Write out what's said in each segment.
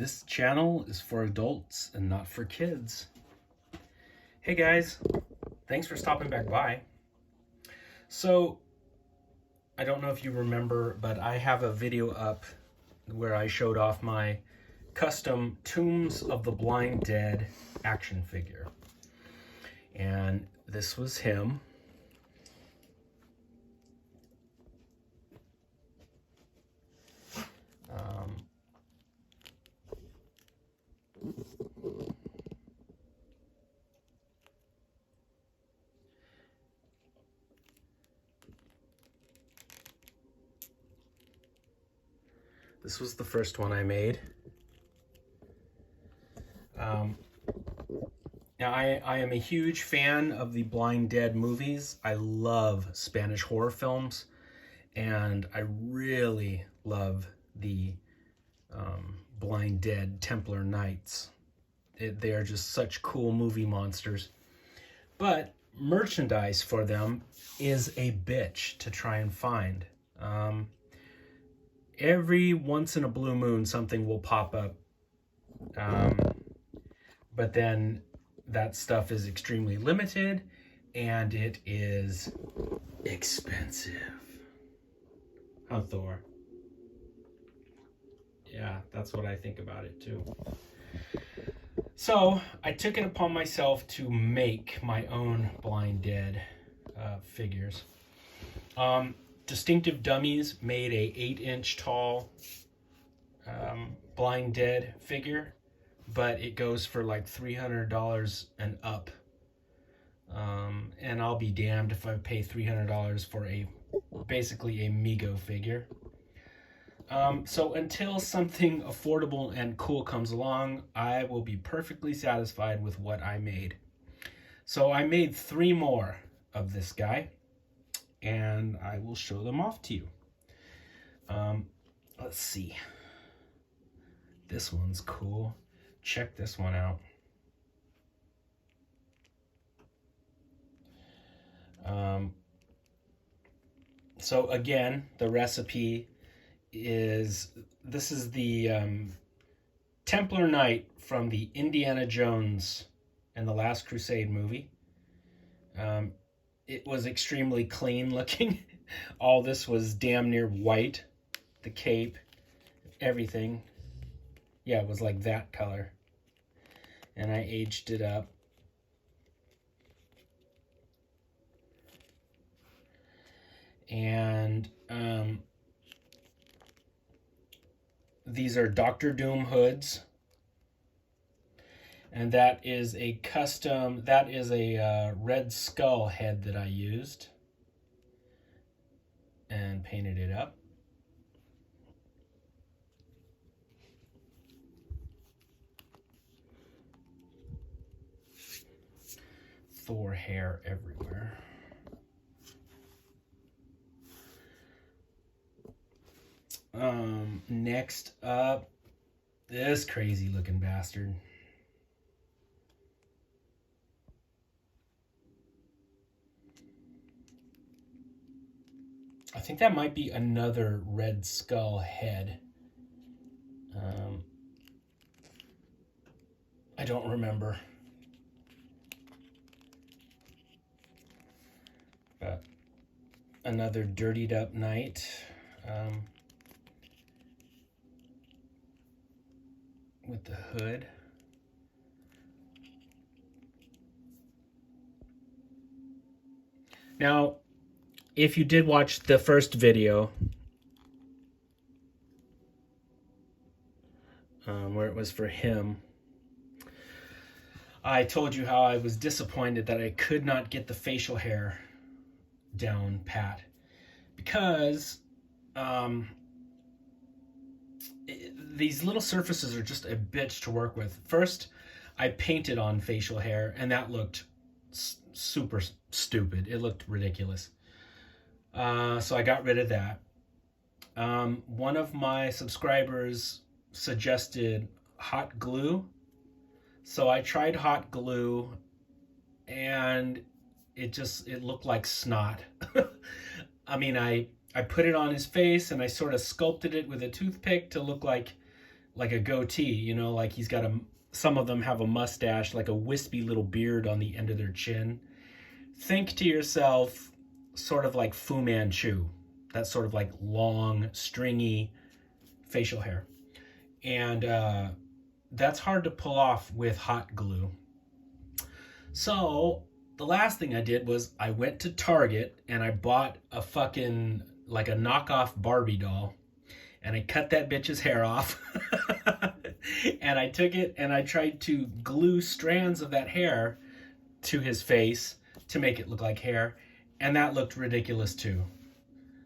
This channel is for adults and not for kids. Hey guys, thanks for stopping back by. So, I don't know if you remember, but I have a video up where I showed off my custom Tombs of the Blind Dead action figure. And this was him. This was the first one I made. Now, I am a huge fan of the Blind Dead movies. I love Spanish horror films, and I really love the Blind Dead Templar Knights. They are just such cool movie monsters. But merchandise for them is a bitch to try and find. Every once in a blue moon, something will pop up. But then that stuff is extremely limited and it is expensive. Huh, Thor? Yeah, that's what I think about it too. So I took it upon myself to make my own Blind Dead figures. Distinctive Dummies made a 8-inch tall Blind Dead figure, but it goes for like $300 and up. And I'll be damned if I pay $300 for basically a Mego figure. So until something affordable and cool comes along, I will be perfectly satisfied with what I made. So I made 3 more of this guy, and I will show them off to you. Let's see. This one's cool. Check this one out. So again, the recipe is, this is the Templar Knight from the Indiana Jones and the Last Crusade movie. It was extremely clean looking. All this was damn near white. The cape, everything. Yeah, it was like that color. And I aged it up. And these are Dr. Doom hoods. And that is a custom, that is a Red Skull head that I used and painted it up. Thor hair everywhere. Next up, this crazy looking bastard. I think that might be another Red Skull head. I don't remember. But another dirtied up knight. With the hood. Now, if you did watch the first video, where it was for him, I told you how I was disappointed that I could not get the facial hair down pat, because these little surfaces are just a bitch to work with. First, I painted on facial hair, and that looked super stupid. It looked ridiculous. So I got rid of that. One of my subscribers suggested hot glue. So I tried hot glue, and it looked like snot. I mean, I put it on his face and I sort of sculpted it with a toothpick to look like like a goatee, you know, like he's got some of them have a mustache, like a wispy little beard on the end of their chin. Think to yourself, sort of like Fu Manchu, that sort of like long, stringy facial hair. And that's hard to pull off with hot glue. So the last thing I did was I went to Target and I bought a fucking, like a knockoff Barbie doll, and I cut that bitch's hair off. And I took it and I tried to glue strands of that hair to his face to make it look like hair, and that looked ridiculous too.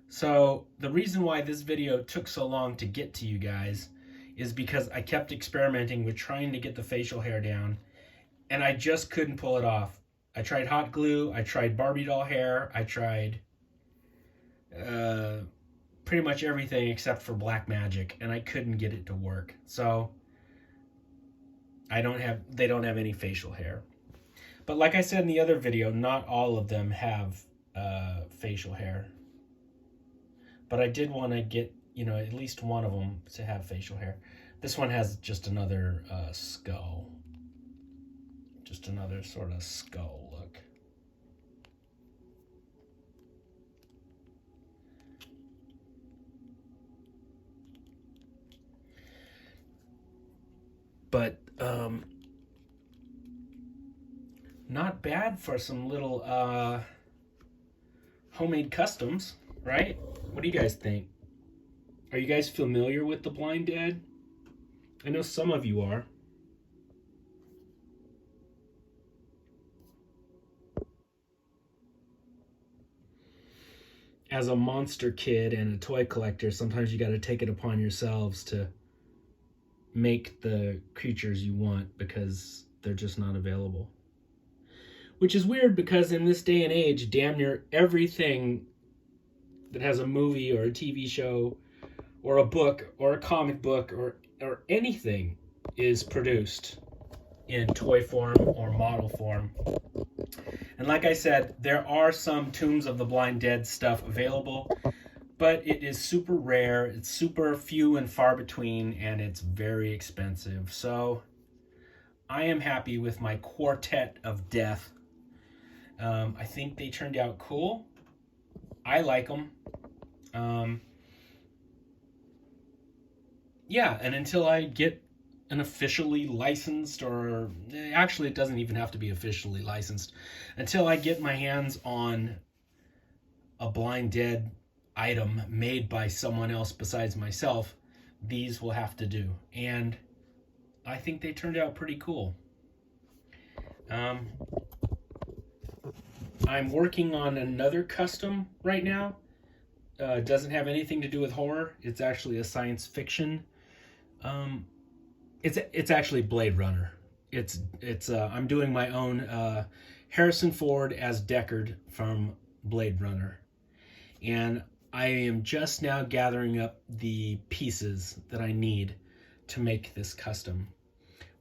So the reason why this video took so long to get to you guys is because I kept experimenting with trying to get the facial hair down, and I just couldn't pull it off. I tried hot glue, I tried Barbie doll hair, I tried pretty much everything except for black magic, and I couldn't get it to work. So they don't have any facial hair. But like I said in the other video, not all of them have facial hair. But I did want to get, you know, at least one of them to have facial hair. This one has just another skull. Just another sort of skull look. But not bad for some little homemade customs, right? What do you guys think? Are you guys familiar with The Blind Dead? I know some of you are. As a monster kid and a toy collector, sometimes you got to take it upon yourselves to make the creatures you want because they're just not available. Which is weird because in this day and age, damn near everything that has a movie or a TV show or a book or a comic book or anything is produced in toy form or model form. And like I said, there are some Tombs of the Blind Dead stuff available, but it is super rare, it's super few and far between, and it's very expensive. So I am happy with my Quartet of Death. I think they turned out cool. I like them. Yeah, and until I get an officially licensed, or actually it doesn't even have to be officially licensed, until I get my hands on a Blind Dead item made by someone else besides myself, these will have to do. And I think they turned out pretty cool. I'm working on another custom right now. It doesn't have anything to do with horror. It's actually a science fiction. It's actually Blade Runner. I'm doing my own Harrison Ford as Deckard from Blade Runner, and I am just now gathering up the pieces that I need to make this custom.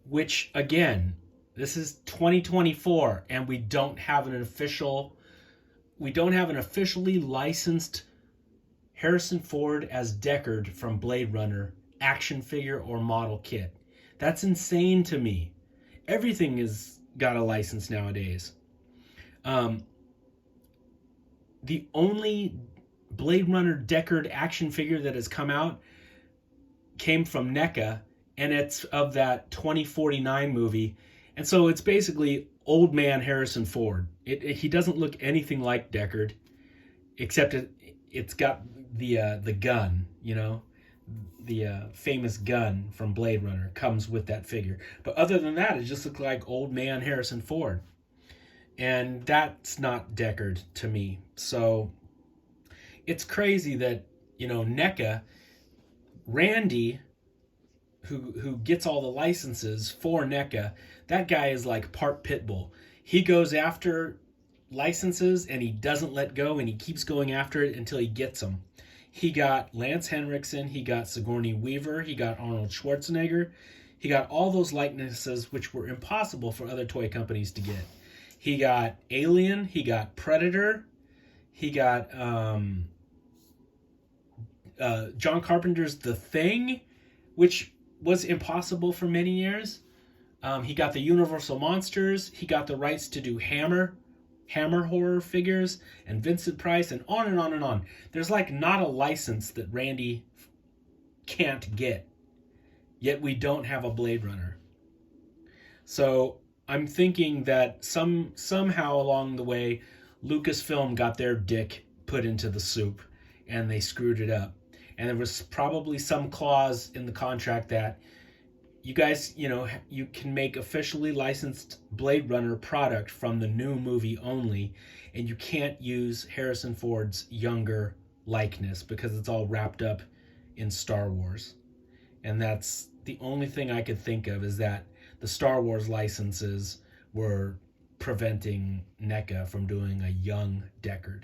Which again, this is 2024, and we don't have an officially licensed Harrison Ford as Deckard from Blade Runner action figure or model kit. That's insane to me. Everything is got a license nowadays. The only Blade Runner Deckard action figure that has come out came from NECA, and it's of that 2049 movie. And so it's basically old man Harrison Ford. He doesn't look anything like Deckard, except it's got the gun, you know, the famous gun from Blade Runner comes with that figure. But other than that, it just looks like old man Harrison Ford. And that's not Deckard to me. So it's crazy that, you know, NECA, Randy, who gets all the licenses for NECA, that guy is like part Pitbull. He goes after licenses and he doesn't let go, and he keeps going after it until he gets them. He got Lance Henriksen, he got Sigourney Weaver, he got Arnold Schwarzenegger. He got all those likenesses which were impossible for other toy companies to get. He got Alien, he got Predator, he got John Carpenter's The Thing, which was impossible for many years. He got the Universal Monsters. He got the rights to do Hammer horror figures, and Vincent Price, and on and on and on. There's like not a license that Randy can't get. Yet we don't have a Blade Runner. So I'm thinking that somehow along the way, Lucasfilm got their dick put into the soup and they screwed it up. And there was probably some clause in the contract that you guys, you can make officially licensed Blade Runner product from the new movie only, and you can't use Harrison Ford's younger likeness because it's all wrapped up in Star Wars. And that's the only thing I could think of, is that the Star Wars licenses were preventing NECA from doing a young Deckard.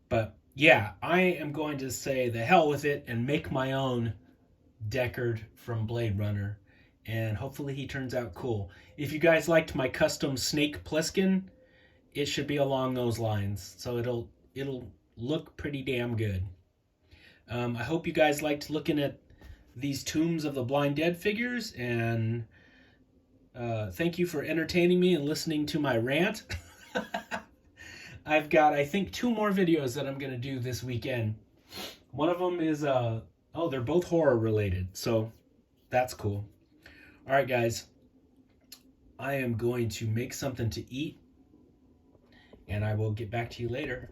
But yeah, I am going to say the hell with it and make my own Deckard from Blade Runner, and hopefully he turns out cool. If you guys liked my custom Snake Plissken, it should be along those lines, so it'll look pretty damn good. I hope you guys liked looking at these Tombs of the Blind Dead figures, and thank you for entertaining me and listening to my rant. I've got, I think, 2 more videos that I'm going to do this weekend. One of them is, they're both horror related, so that's cool. All right, guys. I am going to make something to eat, and I will get back to you later.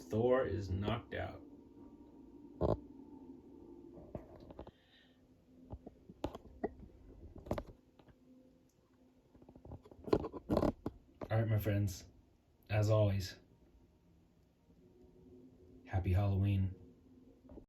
Thor is knocked out. All right, my friends, as always, happy Halloween.